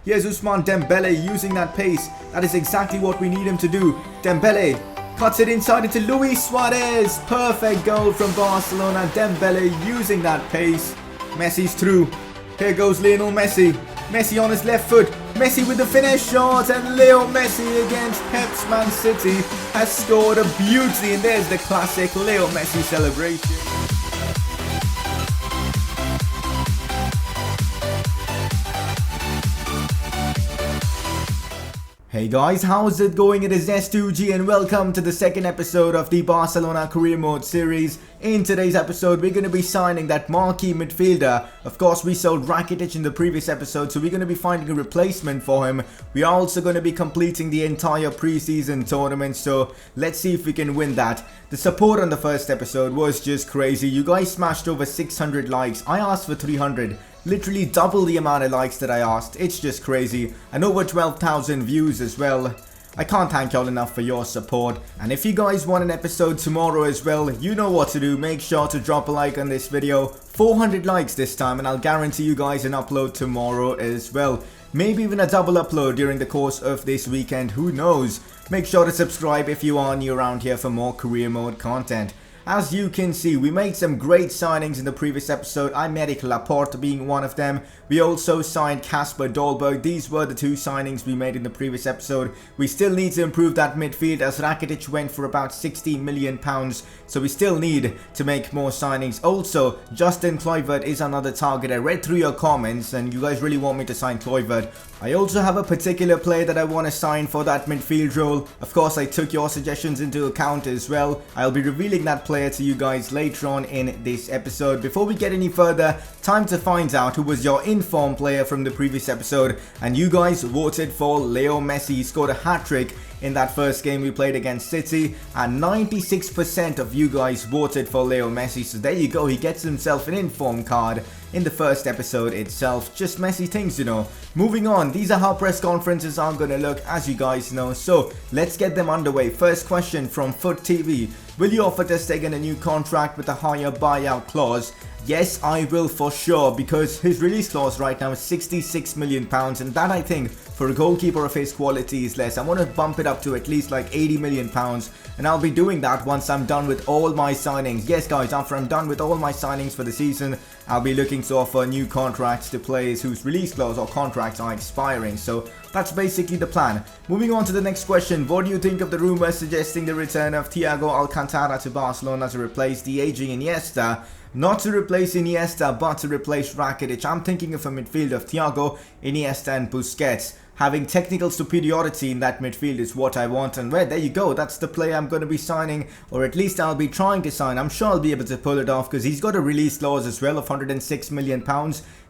Here's Ousmane Dembele using that pace. That is exactly what we need him to do. Dembele cuts it inside into Luis Suarez. Perfect goal from Barcelona. Dembele using that pace. Messi's through. Here goes Lionel Messi. Messi on his left foot. Messi with the finish shot, and Leo Messi against Pep's Man City has scored a beauty, and there's the classic Leo Messi celebration. Hey guys, how's it going? It is S2G and welcome to the second episode of the Barcelona Career Mode series. In today's episode, we're going to be signing that marquee midfielder. Of course, we sold Rakitic in the previous episode, so we're going to be finding a replacement for him. We are also going to be completing the entire preseason tournament, so let's see if we can win that. The support on the first episode was just crazy. You guys smashed over 600 likes. I asked for 300. Literally double the amount of likes that I asked. It's just crazy. And over 12,000 views as well. I can't thank y'all enough for your support. And if you guys want an episode tomorrow as well, you know what to do. Make sure to drop a like on this video. 400 likes this time, and I'll guarantee you guys an upload tomorrow as well. Maybe even a double upload during the course of this weekend. Who knows? Make sure to subscribe if you are new around here for more career mode content. As you can see, we made some great signings in the previous episode. Aymeric Laporte being one of them. We also signed Kasper Dolberg. These were the two signings we made in the previous episode. We still need to improve that midfield as Rakitic went for about £60 million. So we still need to make more signings. Also, Justin Kluivert is another target. I read through your comments and you guys really want me to sign Kluivert. I also have a particular player that I want to sign for that midfield role. Of course, I took your suggestions into account as well. I'll be revealing that player to you guys later on in this episode. Before we get any further, time to find out who was your inform player from the previous episode. And you guys voted for Leo Messi. He scored a hat-trick in that first game we played against City, and 96% of you guys voted for Leo Messi. So there you go, he gets himself an inform card in the first episode itself. Just Messi things, you know. Moving on, these are how press conferences are going to look, as you guys know. So let's get them underway. First question from Foot TV. Will you offer Ter Stegen a new contract with a higher buyout clause? Yes, I will for sure, because his release clause right now is £66 million, and that, I think, for a goalkeeper of his quality is less. I want to bump it up to at least like £80 million, and I'll be doing that once I'm done with all my signings. Yes guys, after I'm done with all my signings for the season, I'll be looking to offer new contracts to players whose release clause or contracts are expiring. So that's basically the plan. Moving on to the next question. What do you think of the rumors suggesting the return of Thiago Alcantara to Barcelona to replace the aging Iniesta? Not to replace Iniesta, but to replace Rakitic. I'm thinking of a midfield of Thiago, Iniesta and Busquets. Having technical superiority in that midfield is what I want, and there you go, that's the player I'm going to be signing, or at least I'll be trying to sign. I'm sure I'll be able to pull it off because he's got a release clause as well of £106 million.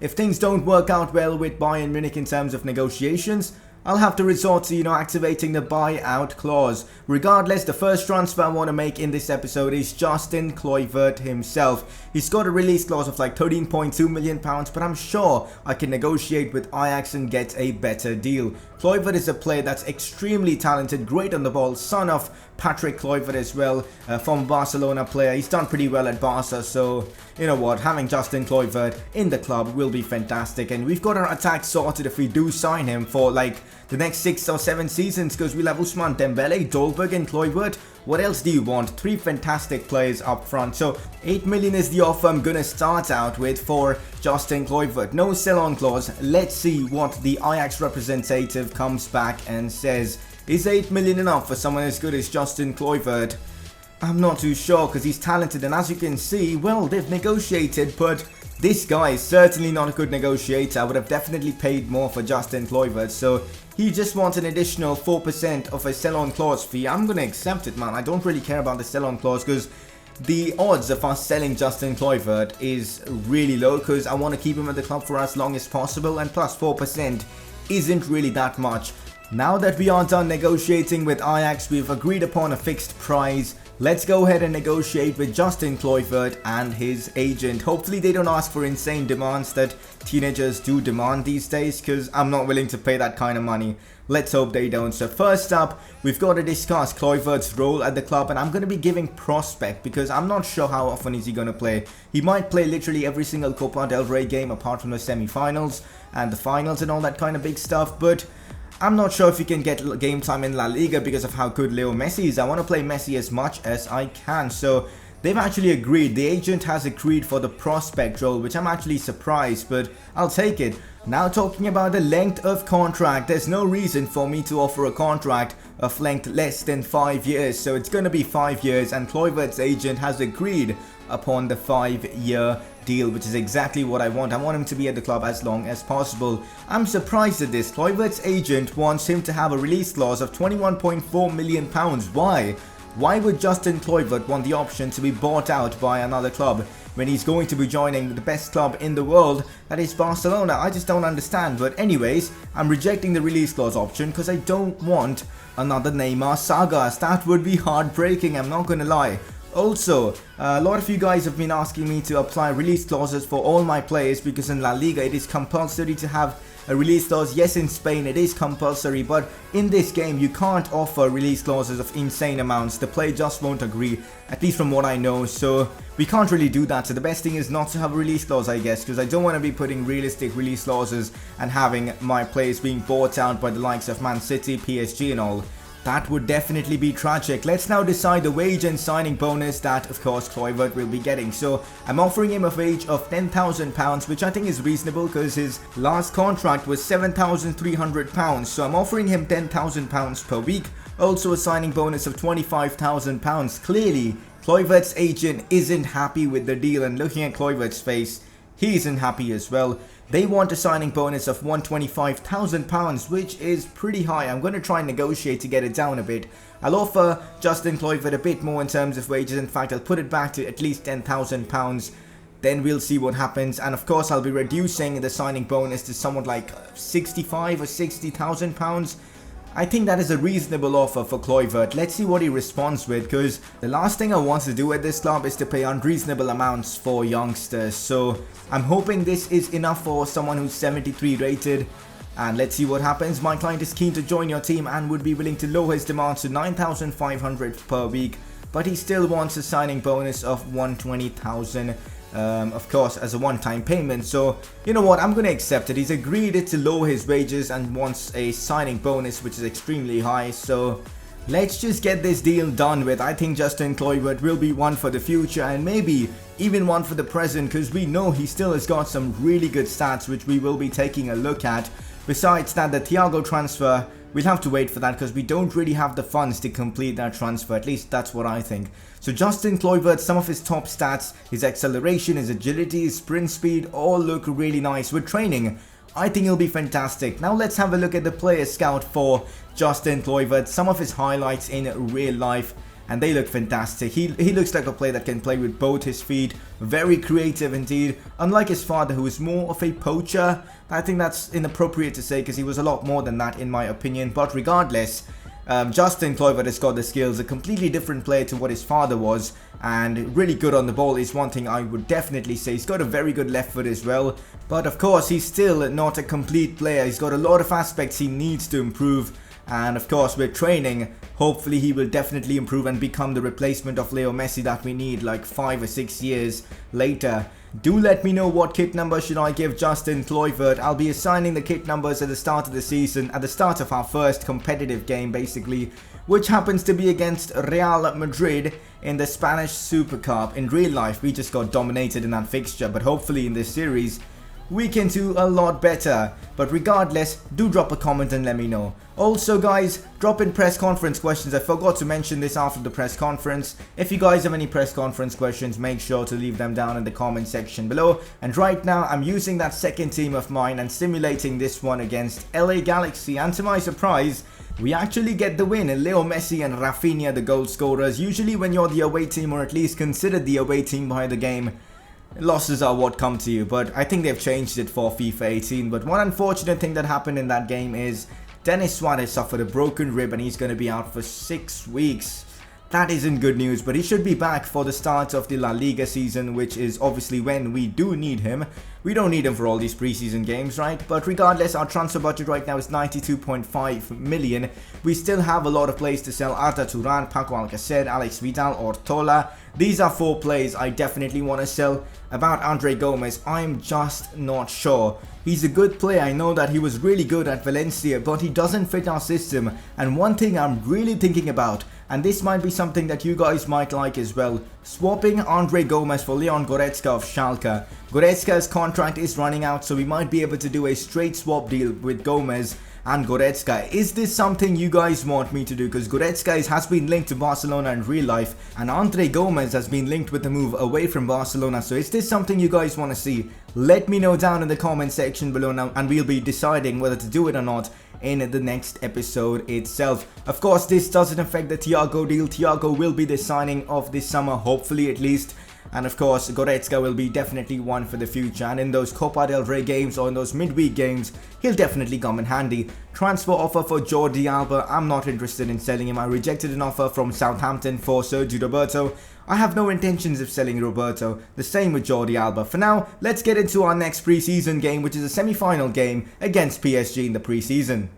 If things don't work out well with Bayern Munich in terms of negotiations, I'll have to resort to, activating the buyout clause. Regardless, the first transfer I want to make in this episode is Justin Kluivert himself. He's got a release clause of like £13.2 million, but I'm sure I can negotiate with Ajax and get a better deal. Kluivert is a player that's extremely talented, great on the ball, son of Patrick Kluivert as well, former Barcelona player. He's done pretty well at Barca, so you know what, having Justin Kluivert in the club will be fantastic. And we've got our attack sorted if we do sign him for like the next 6 or 7 seasons, because we'll have Ousmane Dembele, Dolberg and Kluivert. What else do you want? 3 fantastic players up front. So 8 million is the offer I'm gonna start out with for Justin Kluivert. No sell-on clause. Let's see what the Ajax representative comes back and says. Is 8 million enough for someone as good as Justin Kluivert? I'm not too sure, because he's talented, and as you can see, well, they've negotiated, but this guy is certainly not a good negotiator. I would have definitely paid more for Justin Kluivert, so he just wants an additional 4% of a sell-on clause fee. I'm going to accept it, man. I don't really care about the sell-on clause, because the odds of us selling Justin Kluivert is really low, because I want to keep him at the club for as long as possible, and plus 4% isn't really that much. Now that we are done negotiating with Ajax, we've agreed upon a fixed price. let's go ahead and negotiate with Justin Kluivert and his agent. Hopefully they don't ask for insane demands that teenagers do demand these days, because I'm not willing to pay that kind of money. Let's hope they don't. So first up, we've got to discuss Kluivert's role at the club, and I'm going to be giving prospect because I'm not sure how often is he going to play. He might play literally every single Copa del Rey game apart from the semi-finals and the finals and all that kind of big stuff, but I'm not sure if he can get game time in La Liga because of how good Leo Messi is. I want to play Messi as much as I can, so they've actually agreed. The agent has agreed for the prospect role, which I'm actually surprised, but I'll take it. Now talking about the length of contract, there's no reason for me to offer a contract of length less than 5 years, so it's going to be 5 years, and Kluivert's agent has agreed upon the 5-year deal, which is exactly what I want. I want him to be at the club as long as possible. I'm surprised at this. Kluivert's agent wants him to have a release clause of £21.4 million. Why? Why would Justin Kluivert want the option to be bought out by another club when he's going to be joining the best club in the world, that is Barcelona? I just don't understand. But anyways, I'm rejecting the release clause option because I don't want another Neymar saga. That would be heartbreaking, I'm not gonna lie. Also, a lot of you guys have been asking me to apply release clauses for all my players because in La Liga it is compulsory to have a release clause. Yes, in Spain it is compulsory, but in this game you can't offer release clauses of insane amounts. The player just won't agree, at least from what I know, so we can't really do that. So the best thing is not to have a release clause, I guess, because I don't want to be putting realistic release clauses and having my players being bought out by the likes of Man City, PSG and all. That would definitely be tragic. Let's now decide the wage and signing bonus that, of course, Kluivert will be getting. So I'm offering him a wage of £10,000, which I think is reasonable because his last contract was £7,300. So I'm offering him £10,000 per week. Also a signing bonus of £25,000. Clearly, Kluivert's agent isn't happy with the deal, and looking at Kluivert's face, he isn't happy as well. They want a signing bonus of £125,000, which is pretty high. I'm going to try and negotiate to get it down a bit. I'll offer Justin Kluivert a bit more in terms of wages. In fact, I'll put it back to at least £10,000. Then we'll see what happens. And of course, I'll be reducing the signing bonus to somewhat like £65,000 or £60,000. I think that is a reasonable offer for Kluivert. Let's see what he responds with, because the last thing I want to do at this club is to pay unreasonable amounts for youngsters. So I'm hoping this is enough for someone who's 73 rated. And let's see what happens. My client is keen to join your team and would be willing to lower his demands to £9,500 per week. But he still wants a signing bonus of £120,000. Of course, as a one-time payment. So you know what, I'm gonna accept it. He's agreed to lower his wages and wants a signing bonus, which is extremely high. So let's just get this deal done with. I think Justin Kluivert will be one for the future, and maybe even one for the present, because we know he still has got some really good stats, which we will be taking a look at. Besides that, the Thiago transfer, we'll have to wait for that because we don't really have the funds to complete that transfer. At least that's what I think. So Justin Kluivert, some of his top stats, his acceleration, his agility, his sprint speed, all look really nice. With training, I think he'll be fantastic. Now let's have a look at the player scout for Justin Kluivert. Some of his highlights in real life, and they look fantastic. He looks like a player that can play with both his feet. Very creative indeed. Unlike his father, who is more of a poacher. I think that's inappropriate to say because he was a lot more than that in my opinion. But regardless, Justin Kluivert has got the skills. A completely different player to what his father was. And really good on the ball is one thing I would definitely say. He's got a very good left foot as well. But of course, he's still not a complete player. He's got a lot of aspects he needs to improve. And of course, with training, hopefully he will definitely improve and become the replacement of Leo Messi that we need like 5 or 6 years later. Do let me know what kit number should I give Justin Kluivert. I'll be assigning the kit numbers at the start of the season, at the start of our first competitive game basically, which happens to be against Real Madrid in the Spanish Super Cup. In real life, we just got dominated in that fixture, but hopefully in this series, we can do a lot better. But regardless, do drop a comment and let me know. Also guys, drop in press conference questions. I forgot to mention this after the press conference. If you guys have any press conference questions, make sure to leave them down in the comment section below. And right now, I'm using that second team of mine and simulating this one against LA Galaxy. And to my surprise, we actually get the win. Leo Messi and Rafinha, the goal scorers. Usually when you're the away team, or at least considered the away team by the game, losses are what come to you. But I think they've changed it for FIFA 18. But one unfortunate thing that happened in that game is Denis Suarez suffered a broken rib and he's going to be out for 6 weeks. that isn't good news, but he should be back for the start of the La Liga season, which is obviously when we do need him. We don't need him for all these preseason games, right? But regardless, our transfer budget right now is 92.5 million. We still have a lot of players to sell. Arda Turan, Paco Alcacer, Alex Vidal, Ortola. These are 4 players I definitely want to sell. About Andre Gomez, I'm just not sure. He's a good player. I know that he was really good at Valencia, but he doesn't fit our system. And one thing I'm really thinking about, and this might be something that you guys might like as well, swapping Andre Gomez for Leon Goretzka of Schalke. Goretzka's contract is running out, so we might be able to do a straight swap deal with Gomez and Goretzka. Is this something you guys want me to do? Because Goretzka has been linked to Barcelona in real life, and Andre Gomez has been linked with the move away from Barcelona. So is this something you guys want to see? Let me know down in the comment section below now, and we'll be deciding whether to do it or not in the next episode itself. Of course, this doesn't affect the Thiago deal. Thiago will be the signing of this summer, hopefully at least. And of course, Goretzka will be definitely one for the future. And in those Copa del Rey games or in those midweek games, he'll definitely come in handy. Transfer offer for Jordi Alba. I'm not interested in selling him. I rejected an offer from Southampton for Sergio Roberto. I have no intentions of selling Roberto. The same with Jordi Alba. For now, let's get into our next preseason game, which is a semi-final game against PSG in the preseason.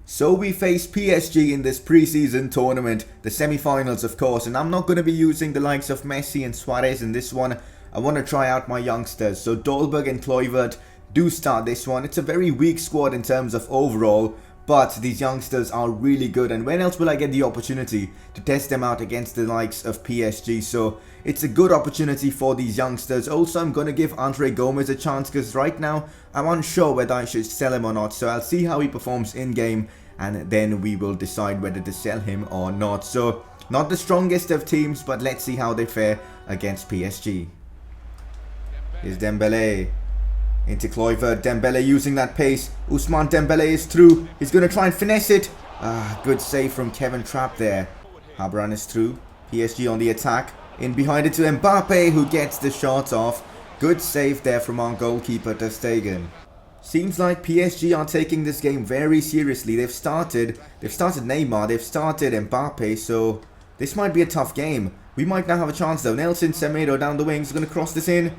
So we face PSG in this preseason tournament, the semi-finals of course, and I'm not going to be using the likes of Messi and Suarez in this one. I want to try out my youngsters, so Dolberg and Kluivert do start this one. It's a very weak squad in terms of overall, but these youngsters are really good, and when else will I get the opportunity to test them out against the likes of PSG? So it's a good opportunity for these youngsters. Also, I'm going to give Andre Gomez a chance because right now I'm unsure whether I should sell him or not. So I'll see how he performs in game, and then we will decide whether to sell him or not. So not the strongest of teams, but let's see how they fare against PSG. Here's Dembele. Into Kluivert, Dembele using that pace. Ousmane Dembele is through. He's going to try and finesse it. Good save from Kevin Trapp there. Habran is through. PSG on the attack. In behind it to Mbappe, who gets the shot off. Good save there from our goalkeeper Ter Stegen. Seems like PSG are taking this game very seriously. They've started Neymar, they've started Mbappe, so this might be a tough game. We might now have a chance though. Nelson Semedo down the wings, going to cross this in.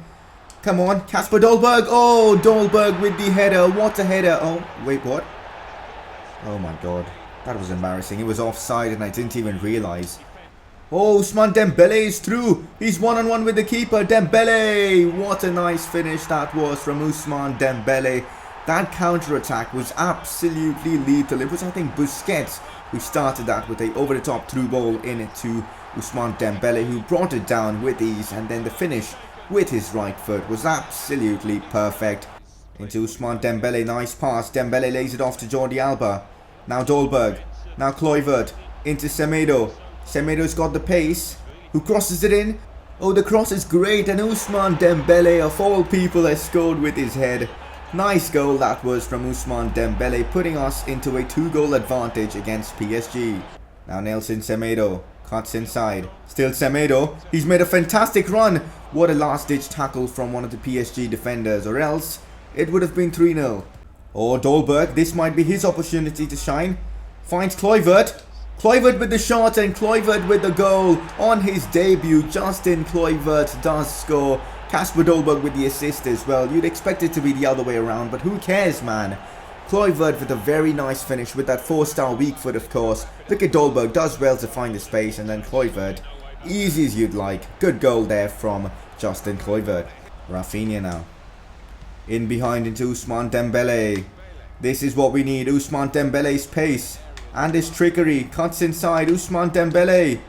Come on, Kasper Dolberg. Oh, Dolberg with the header. What a header. Oh, wait, what? Oh my god. That was embarrassing. It was offside and I didn't even realize. Oh, Ousmane Dembele is through. He's one-on-one with the keeper. Dembele. What a nice finish that was from Ousmane Dembele. That counter-attack was absolutely lethal. It was, I think, Busquets who started that with a over-the-top through ball into Ousmane Dembele, who brought it down with ease, and then the finish with his right foot was absolutely perfect. Into Ousmane Dembele, nice pass. Dembele lays it off to Jordi Alba. Now Dolberg. Now Kluivert. Into Semedo. Semedo's got the pace. Who crosses it in? Oh, the cross is great, and Ousmane Dembele, of all people, has scored with his head. Nice goal that was from Ousmane Dembele, putting us into a 2-goal advantage against PSG. Now Nelson Semedo cuts inside. Still Semedo. He's made a fantastic run. What a last-ditch tackle from one of the PSG defenders, or else it would have been 3-0. Oh, Dolberg. This might be his opportunity to shine. Finds Kluivert. Kluivert with the shot, and Kluivert with the goal on his debut. Justin Kluivert does score. Kasper Dolberg with the assist as well. You'd expect it to be the other way around, but who cares, man? Kluivert with a very nice finish with that 4-star weak foot, of course. Look at Dolberg, does well to find the space, and then Kluivert, easy as you'd like. Good goal there from Justin Kluivert. Rafinha now. In behind into Ousmane Dembele. This is what we need. Ousmane Dembele's pace and his trickery. Cuts inside. Ousmane Dembele.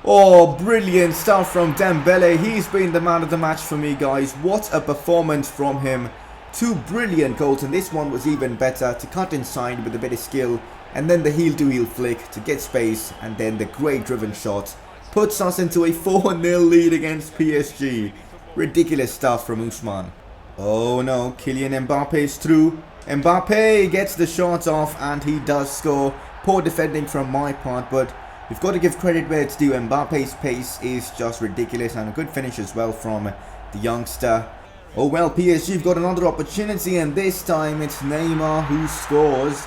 Oh, brilliant stuff from Dembele. He's been the man of the match for me, guys. What a performance from him. 2 brilliant goals, and this one was even better. To cut inside with a bit of skill, and then the heel-to-heel flick to get space, and then the great driven shot puts us into a 4-0 lead against PSG. Ridiculous stuff from Ousmane. Oh no, Kylian Mbappe is through. Mbappe gets the shot off, and he does score. Poor defending from my part, but we've got to give credit where it's due. Mbappe's pace is just ridiculous, and a good finish as well from the youngster. Oh well, PSG have got another opportunity, and this time it's Neymar who scores.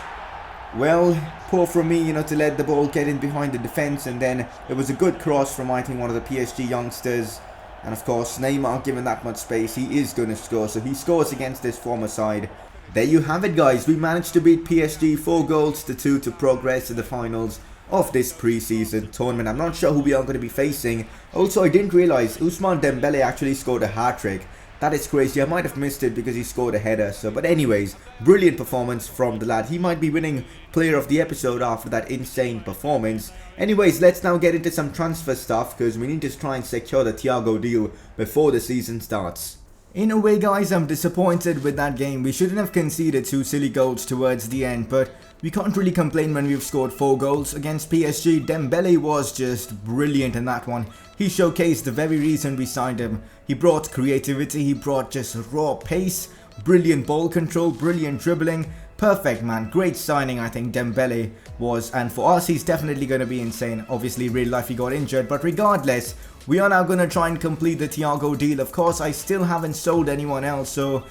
Well, poor from me, to let the ball get in behind the defence, and then it was a good cross from, I think, one of the PSG youngsters. And of course, Neymar, given that much space, he is going to score. So he scores against this former side. There you have it, guys. We managed to beat PSG 4-2 to progress to the finals of this preseason tournament. I'm not sure who we are going to be facing. Also, I didn't realise Ousmane Dembele actually scored a hat-trick. That is crazy. I might have missed it because he scored a header. But anyways, brilliant performance from the lad. He might be winning player of the episode after that insane performance. Anyways, let's now get into some transfer stuff because we need to try and secure the Thiago deal before the season starts. In a way, guys, I'm disappointed with that game. We shouldn't have conceded 2 silly goals towards the end, but we can't really complain when we've scored 4 goals against PSG. Dembele was just brilliant in that one. He showcased the very reason we signed him. He brought creativity, he brought just raw pace, brilliant ball control, brilliant dribbling. Perfect, man. Great signing, I think Dembele was. And for us, he's definitely going to be insane. Obviously, real life, he got injured. But regardless, we are now going to try and complete the Thiago deal. Of course, I still haven't sold anyone else. So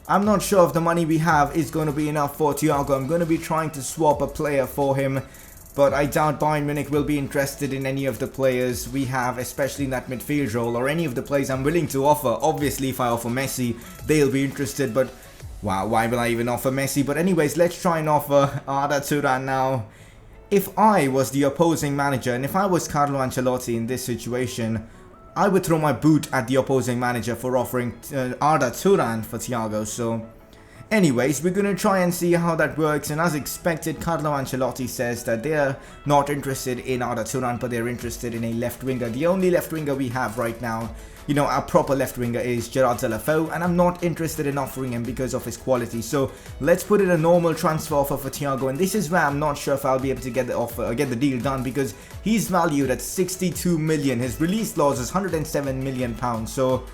I'm not sure if the money we have is going to be enough for Thiago. I'm going to be trying to swap a player for him. But I doubt Bayern Munich will be interested in any of the players we have, especially in that midfield role, or any of the players I'm willing to offer. Obviously, if I offer Messi, they'll be interested, but wow, why will I even offer Messi? But anyways, let's try and offer Arda Turan now. If I was the opposing manager, and if I was Carlo Ancelotti in this situation, I would throw my boot at the opposing manager for offering Arda Turan for Thiago. So anyways, we're going to try and see how that works, and as expected, Carlo Ancelotti says that they're not interested in Arda Turan, but they're interested in a left winger. The only left winger we have right now, our proper left winger is Gerard Zalafou, and I'm not interested in offering him because of his quality. So let's put in a normal transfer offer for Thiago, and this is where I'm not sure if I'll be able to get the offer, get the deal done, because he's valued at 62 million. His release clause is 107 million pounds. So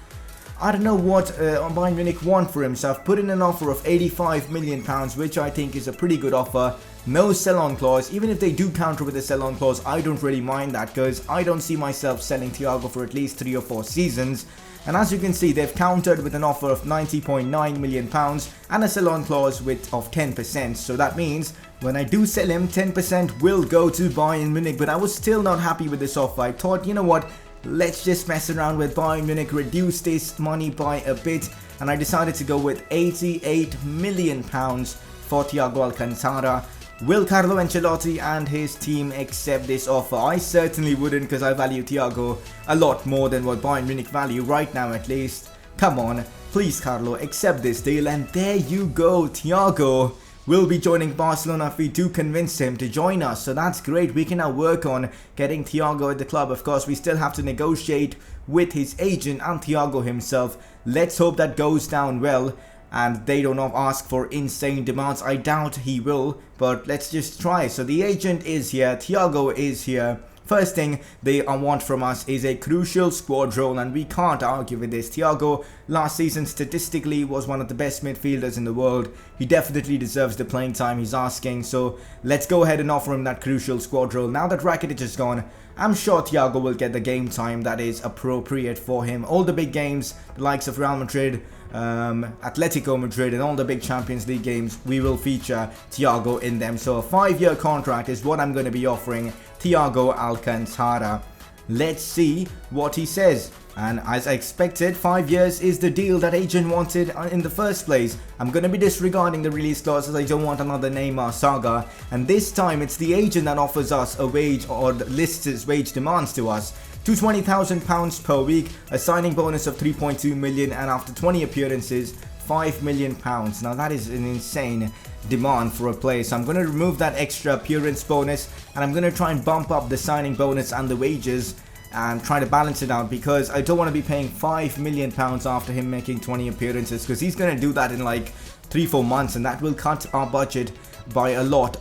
I don't know what Bayern Munich want for him, so I've put in an offer of 85 million pounds, which I think is a pretty good offer. No sell-on clause. Even if they do counter with a sell-on clause, I don't really mind that, because I don't see myself selling Thiago for at least 3 or 4 seasons. And as you can see, they've countered with an offer of 90.9 million pounds and a sell-on clause of 10%. So that means when I do sell him, 10% will go to Bayern Munich. But I was still not happy with this offer. I thought, you know what? Let's just mess around with Bayern Munich, reduce this money by a bit, and I decided to go with 88 million pounds for Thiago Alcantara. Will Carlo Ancelotti and his team accept this offer? I certainly wouldn't, because I value Thiago a lot more than what Bayern Munich value right now, at least. Come on, please Carlo, accept this deal, and there you go. Thiago will be joining Barcelona if we do convince him to join us. So that's great. We can now work on getting Thiago at the club. Of course, we still have to negotiate with his agent and Thiago himself. Let's hope that goes down well and they don't ask for insane demands. I doubt he will, but let's just try. So the agent is here, Thiago is here. First thing they want from us is a crucial squad role, and we can't argue with this. Thiago last season statistically was one of the best midfielders in the world. He definitely deserves the playing time he's asking, so let's go ahead and offer him that crucial squad role. Now that Rakitic is gone, I'm sure Thiago will get the game time that is appropriate for him. All the big games, the likes of Real Madrid, Atletico Madrid, and all the big Champions League games, we will feature Thiago in them. So a 5-year contract is what I'm going to be offering Thiago Alcantara. Let's see what he says. And as I expected, 5 years is the deal that agent wanted in the first place. I'm going to be disregarding the release clause as I don't want another Neymar saga. And this time it's the agent that offers us a wage, or lists his wage demands to us. To £20,000 per week, a signing bonus of 3.2 million, and after 20 appearances, £5 million. Now that is an insane demand for a player, so I'm going to remove that extra appearance bonus, and I'm going to try and bump up the signing bonus and the wages and try to balance it out, because I don't want to be paying £5 million after him making 20 appearances, because he's going to do that in like 3-4 months, and that will cut our budget by a lot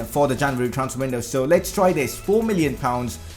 for the January transfer window. So let's try this. £4 million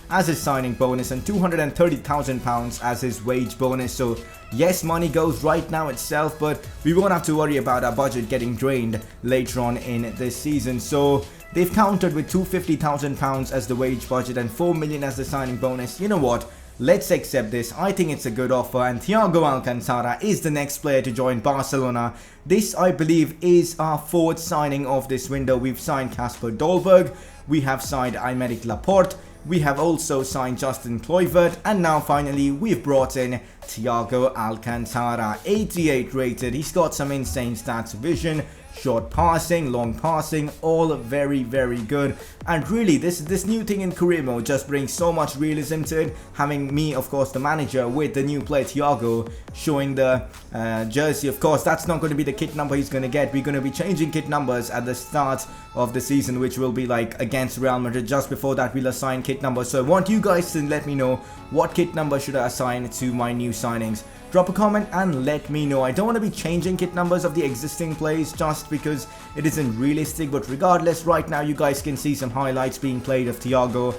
as his signing bonus and £230,000 as his wage bonus. So yes, money goes right now itself, but we won't have to worry about our budget getting drained later on in this season. So they've countered with £250,000 as the wage budget and £4 million as the signing bonus. You know what? let's accept this. I think it's a good offer, and Thiago Alcantara is the next player to join Barcelona. This, I believe, is our fourth signing of this window. We've signed Kasper Dolberg, we have signed Aymeric Laporte, we have also signed Justin Kluivert, and now finally we've brought in Thiago Alcantara. 88 rated, he's got some insane stats: vision, short passing, long passing, all very good. And really, this new thing in career mode just brings so much realism to it. Having me, of course, the manager, with the new player Thiago showing the jersey. Of course, that's not going to be the kit number he's going to get. We're going to be changing kit numbers at the start of the season, which will be like against Real Madrid. Just before that, we'll assign kit numbers. So I want you guys to let me know what kit number should I assign to my new signings. Drop a comment and let me know. I don't want to be changing kit numbers of the existing plays just because it isn't realistic, but regardless, right now you guys can see some highlights being played of Thiago,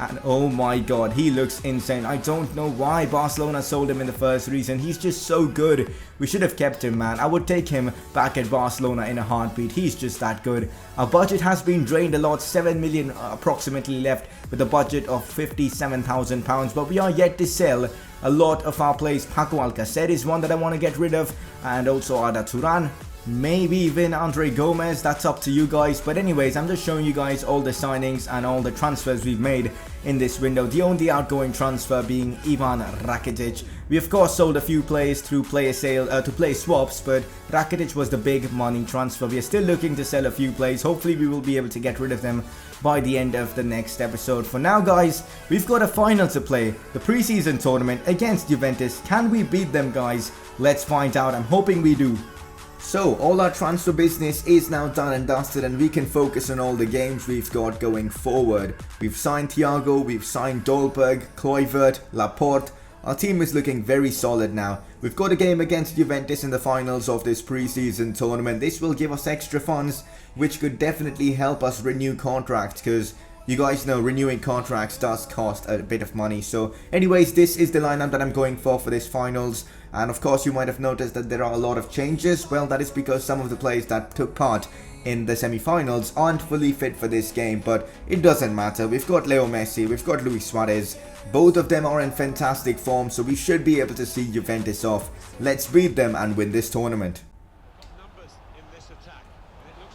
and oh my god, he looks insane. I don't know why Barcelona sold him in the first season. He's just so good. We should have kept him, man. I would take him back at Barcelona in a heartbeat. He's just that good. Our budget has been drained a lot, 7 million approximately left with a budget of £57,000, but we are yet to sell a lot of our players. Paco Alcacer is one that I want to get rid of, and also Arda Turan, maybe even Andre Gomez. That's up to you guys, but anyways, I'm just showing you guys all the signings and all the transfers we've made in this window. The only outgoing transfer being Ivan Rakitic. We of course sold a few players through player swaps, but Rakitic was the big money transfer. We are still looking to sell a few players. Hopefully we will be able to get rid of them by the end of the next episode. For now guys, we've got a final to play, the preseason tournament against Juventus. Can we beat them, guys? Let's find out. I'm hoping we do. So all our transfer business is now done and dusted, and we can focus on all the games we've got going forward. We've signed Thiago, we've signed Dolberg, Kluivert, Laporte. Our team is looking very solid now. We've got a game against Juventus in the finals of this preseason tournament. This will give us extra funds, which could definitely help us renew contracts, because you guys know renewing contracts does cost a bit of money. So anyways, this is the lineup that I'm going for this finals. And of course you might have noticed that there are a lot of changes. Well, that is because some of the players that took part in the semi-finals aren't fully fit for this game, but it doesn't matter. We've got Leo Messi, we've got Luis Suarez. Both of them are in fantastic form, so we should be able to see Juventus off. Let's beat them and win this tournament.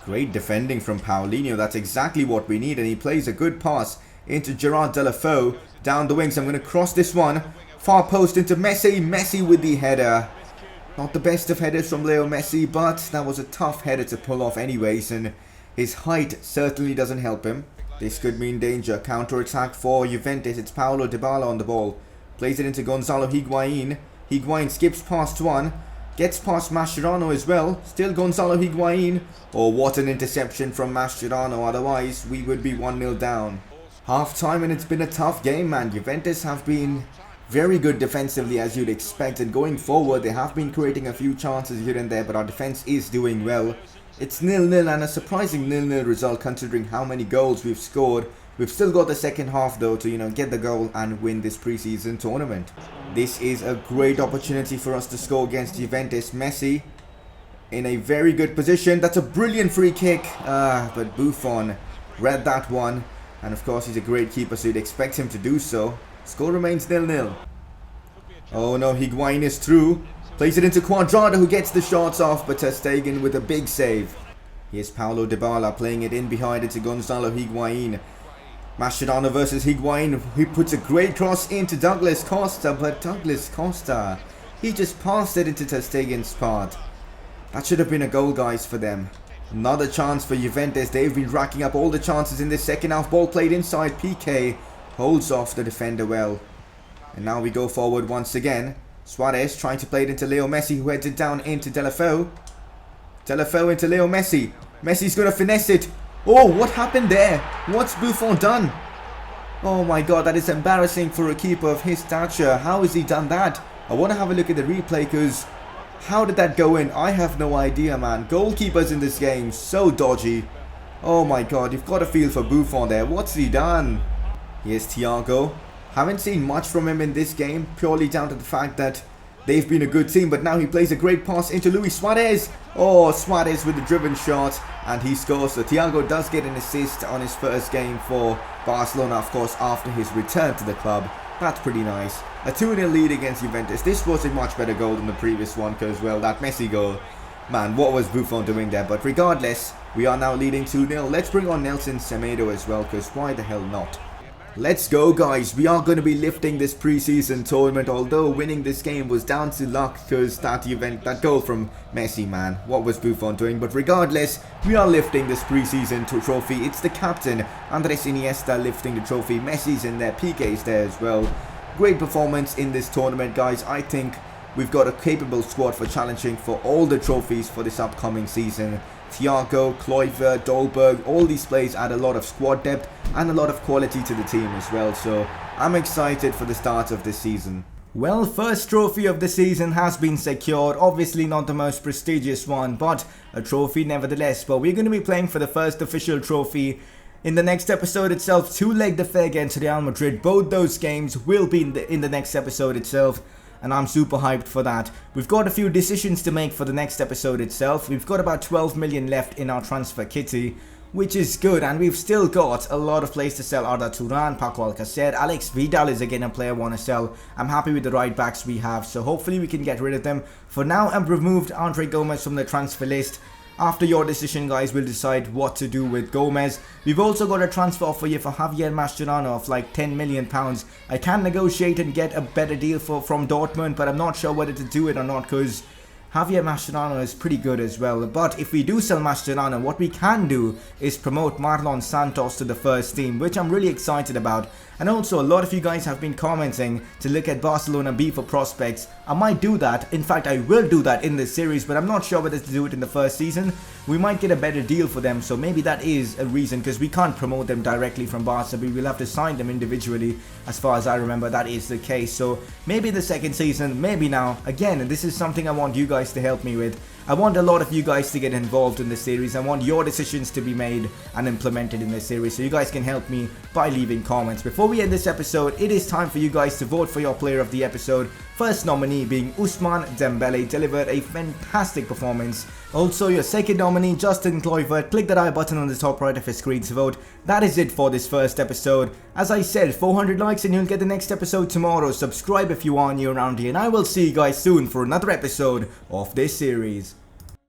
Great defending from Paulinho. That's exactly what we need, and he plays a good pass into Gerard Deulofeu down the wings. I'm going to cross this one. Far post into Messi. Messi with the header. Not the best of headers from Leo Messi, but that was a tough header to pull off anyways, and his height certainly doesn't help him. This could mean danger. Counter-attack for Juventus. It's Paulo Dybala on the ball. Plays it into Gonzalo Higuain. Higuain skips past one. Gets past Mascherano as well. Still Gonzalo Higuain. Oh, what an interception from Mascherano. Otherwise, we would be 1-0 down. Half time, and it's been a tough game, man. Juventus have been very good defensively, as you'd expect. And going forward, they have been creating a few chances here and there, but our defense is doing well. It's 0-0, and a surprising 0-0 result considering how many goals we've scored. We've still got the second half though to, get the goal and win this preseason tournament. This is a great opportunity for us to score against Juventus. Messi in a very good position. That's a brilliant free kick. But Buffon read that one. And of course he's a great keeper, so you'd expect him to do so. Score remains 0-0. Oh no, Higuain is through. Plays it into Cuadrado, who gets the shots off, but Ter Stegen with a big save. Here's Paulo Dybala playing it in behind it to Gonzalo Higuain. Mascherano versus Higuain. He puts a great cross into Douglas Costa, but Douglas Costa, he just passed it into Ter Stegen's path. That should have been a goal, guys, for them. Another chance for Juventus. They've been racking up all the chances in this second half. Ball played inside. Piqué holds off the defender well. And now we go forward once again. Suarez trying to play it into Leo Messi, who heads it down into Deulofeu. Deulofeu into Leo Messi. Messi's going to finesse it. Oh, what happened there? What's Buffon done? Oh my god, that is embarrassing for a keeper of his stature. How has he done that? I want to have a look at the replay, because how did that go in? I have no idea, man. Goalkeepers in this game, so dodgy. Oh my god, you've got a feel for Buffon there. What's he done? Here's Thiago. Haven't seen much from him in this game, purely down to the fact that they've been a good team, but now he plays a great pass into Luis Suarez. Oh, Suarez with a driven shot, and he scores. So Thiago does get an assist on his first game for Barcelona, of course, after his return to the club. That's pretty nice. A 2-0 lead against Juventus. This was a much better goal than the previous one because, well, that Messi goal, man, what was Buffon doing there? But regardless, we are now leading 2-0. Let's bring on Nelson Semedo as well, because why the hell not? Let's go, guys. We are going to be lifting this preseason tournament, although winning this game was down to luck because that goal from Messi, man, what was Buffon doing? But regardless, we are lifting this preseason trophy. It's the captain, Andres Iniesta, lifting the trophy. Messi's in there, PK's there as well. Great performance in this tournament, guys. I think we've got a capable squad for challenging for all the trophies for this upcoming season. Thiago, Kluivert, Dolberg, all these players add a lot of squad depth and a lot of quality to the team as well. So I'm excited for the start of this season. Well, first trophy of the season has been secured. Obviously not the most prestigious one, but a trophy nevertheless. But we're going to be playing for the first official trophy in the next episode itself. Two-leg affair against Real Madrid. Both those games will be in the next episode itself, and I'm super hyped for that. We've got a few decisions to make for the next episode itself. We've got about 12 million left in our transfer kitty, which is good, and we've still got a lot of players to sell. Arda Turan, Paco Alcácer, Alex Vidal is again a player I want to sell. I'm happy with the right backs we have, so hopefully we can get rid of them. For now, I've removed Andre Gomez from the transfer list. After your decision, guys, we'll decide what to do with Gomez. We've also got a transfer offer here for Javier Mascherano of like £10 million. I can negotiate and get a better deal from Dortmund, but I'm not sure whether to do it or not because Javier Mascherano is pretty good as well. But if we do sell Mascherano, what we can do is promote Marlon Santos to the first team, which I'm really excited about. And also, a lot of you guys have been commenting to look at Barcelona B for prospects. I might do that. In fact, I will do that in this series, but I'm not sure whether to do it in the first season. We might get a better deal for them, so maybe that is a reason, because we can't promote them directly from Barca. We will have to sign them individually. As far as I remember, that is the case. So maybe the second season, maybe now. Again, this is something I want you guys to help me with. I want a lot of you guys to get involved in this series. I want your decisions to be made and implemented in this series, so you guys can help me by leaving comments. Before we end this episode, it is time for you guys to vote for your player of the episode. First nominee being Ousmane Dembele, delivered a fantastic performance. Also, your second nominee, Justin Kluivert. Click that I button on the top right of your screen to vote. That is it for this first episode. As I said, 400 likes and you'll get the next episode tomorrow. Subscribe if you are new around here, and I will see you guys soon for another episode of this series.